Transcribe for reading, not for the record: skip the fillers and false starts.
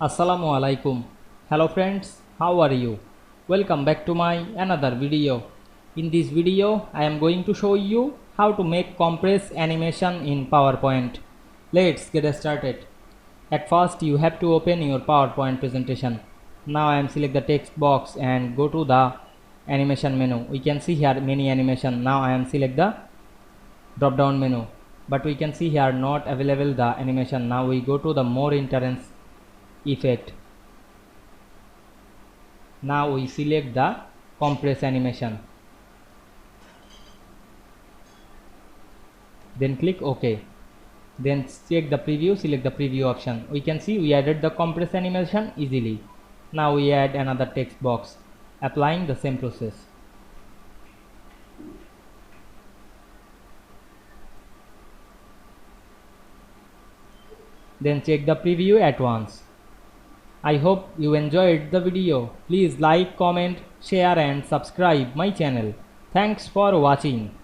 Assalamu Walaikum. Hello friends, how are you? Welcome back to my another video. In this video, I am going to show you how to make compress animation in PowerPoint. Let's get started. At first, you have to open your PowerPoint presentation. Now I am select the text box and go to the animation menu. We can see here many animation. Now I am select the drop down menu, but we can see here not available the animation. Now we go to the more entrance effect. Now we select the compress animation, then click OK, then check the preview, select the preview option. We can see we added the compress animation easily. Now we add another text box, applying the same process. Then check the preview at once. I hope you enjoyed the video. Please like, comment, share and subscribe my channel. Thanks for watching.